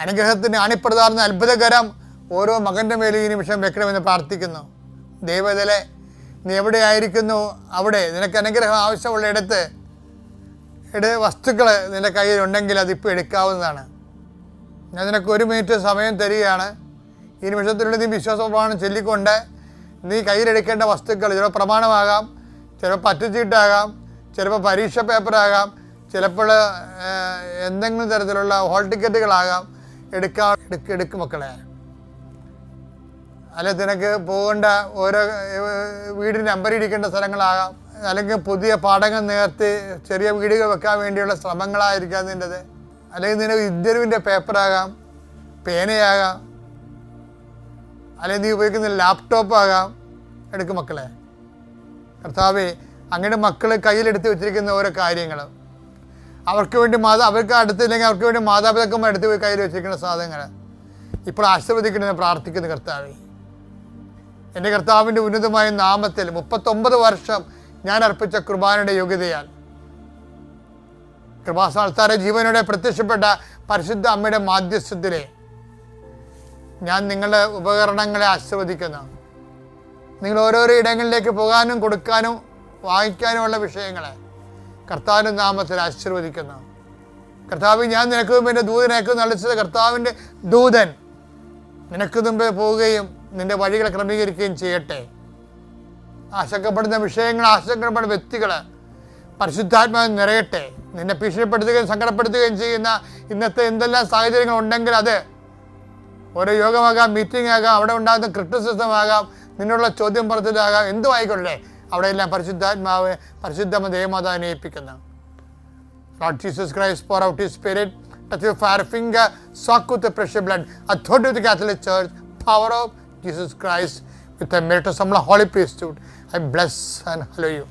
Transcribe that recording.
അനുഗ്രഹത്തിന് അണിപ്രധാന അത്ഭുതകരം ഓരോ മകൻ്റെ മേലും ഈ നിമിഷം വെക്കണമെന്ന് പ്രാർത്ഥിക്കുന്നു. ദൈവത്തിലെ നീ എവിടെയായിരിക്കുന്നു അവിടെ നിനക്ക് അനുഗ്രഹം ആവശ്യമുള്ള ഇടത്ത് വസ്തുക്കൾ നിൻ്റെ കയ്യിലുണ്ടെങ്കിൽ അതിപ്പോൾ എടുക്കാവുന്നതാണ്. ഞാൻ നിനക്ക് 1 മിനിറ്റ് സമയം തരികയാണ്. ഈ നിമിഷത്തിനുള്ളിൽ നീ വിശ്വാസപ്രമാണം ചൊല്ലിക്കൊണ്ട് നീ കയ്യിലെടുക്കേണ്ട വസ്തുക്കൾ ചിലപ്പോൾ പ്രമാണമാകാം, ചിലപ്പോൾ പറ്റുചീട്ടാകാം, ചിലപ്പോൾ പരീക്ഷ പേപ്പറാകാം, ചിലപ്പോൾ എന്തെങ്കിലും തരത്തിലുള്ള ഹോൾ ടിക്കറ്റുകളാകാം. എടുക്കും മക്കളെ. അല്ലെ നിനക്ക് പോകേണ്ട ഓരോ വീടിന് നമ്പർ ഇരിക്കേണ്ട സ്ഥലങ്ങളാകാം, അല്ലെങ്കിൽ പുതിയ പാഠങ്ങൾ നേർത്തി ചെറിയ വീടുകൾ വെക്കാൻ വേണ്ടിയുള്ള ശ്രമങ്ങളായിരിക്കാം നിൻ്റെത്. അല്ലെങ്കിൽ നിനക്ക് ഇൻ്റർവ്യൂവിൻ്റെ പേപ്പറാകാം, പേനയാകാം, അല്ലെങ്കിൽ നീ ഉപയോഗിക്കുന്ന ലാപ്ടോപ്പാകാം. എടുക്കും മക്കളെ. കർത്താവേ, അങ്ങനെ മക്കൾ കയ്യിലെടുത്ത് വെച്ചിരിക്കുന്ന ഓരോ കാര്യങ്ങൾ അവർക്ക് വേണ്ടി അവർക്ക് അടുത്തില്ലെങ്കിൽ അവർക്ക് വേണ്ടി മാതാപിതാക്കന്മാർ എടുത്ത് പോയി കയ്യിൽ വെച്ചിരിക്കുന്ന സാധനങ്ങൾ ഇപ്പോൾ ആശീർവദിക്കണമെന്ന് പ്രാർത്ഥിക്കുന്നു. കർത്താവേ, എൻ്റെ കർത്താവിൻ്റെ ഉന്നതമായ നാമത്തിൽ 39 വർഷം ഞാൻ അർപ്പിച്ച കുർബാനയുടെ യോഗ്യതയാൽ കൃപാസ്ഥാനത്താര ജീവനോടെ പ്രത്യക്ഷപ്പെട്ട പരിശുദ്ധ അമ്മയുടെ മാധ്യസ്ഥത്തിലെ ഞാൻ നിങ്ങളുടെ ഉപകരണങ്ങളെ ആശീർവദിക്കുന്നു. നിങ്ങൾ ഓരോരോ ഇടങ്ങളിലേക്ക് പോകാനും കൊടുക്കാനും വാങ്ങിക്കാനുമുള്ള വിഷയങ്ങളെ കർത്താവിൻ്റെ നാമത്തിൽ ആശീർവദിക്കുന്നു. കർത്താവ്, ഞാൻ നിനക്ക് മുമ്പ് എൻ്റെ ദൂതനേക്ക് നളിച്ചത് കർത്താവിൻ്റെ ദൂതൻ നിനക്ക് മുമ്പേ പോവുകയും നിൻ്റെ വഴികളെ ക്രമീകരിക്കുകയും ചെയ്യട്ടെ. ആശങ്കപ്പെടുന്ന വിഷയങ്ങൾ, ആശങ്കപ്പെടുന്ന വ്യക്തികൾ പരിശുദ്ധാത്മാവിൽ നിറയട്ടെ. നിന്നെ ഭീഷണിപ്പെടുത്തുകയും സങ്കടപ്പെടുത്തുകയും ചെയ്യുന്ന ഇന്നത്തെ എന്തെല്ലാം സാഹചര്യങ്ങൾ ഉണ്ടെങ്കിൽ അത് ഓരോ യോഗമാകാം, മീറ്റിംഗ് ആകാം, അവിടെ ഉണ്ടാകുന്ന ക്രിറ്റിസിസം ആകാം, നിന്നുള്ള ചോദ്യം പറച്ചിലാകാം, എന്തും ആയിക്കൊള്ളേ, അവിടെയെല്ലാം പരിശുദ്ധാത്മാവ് പരിശുദ്ധ ദേവമാതാവിനെ ഏൽപ്പിക്കുന്നു. Lord Jesus Christ, pour out His Spirit, touch your fire finger, soak with the precious blood, authority of the Catholic Church, power of Jesus Christ, with the merit of some holy priesthood. I bless and hallow you.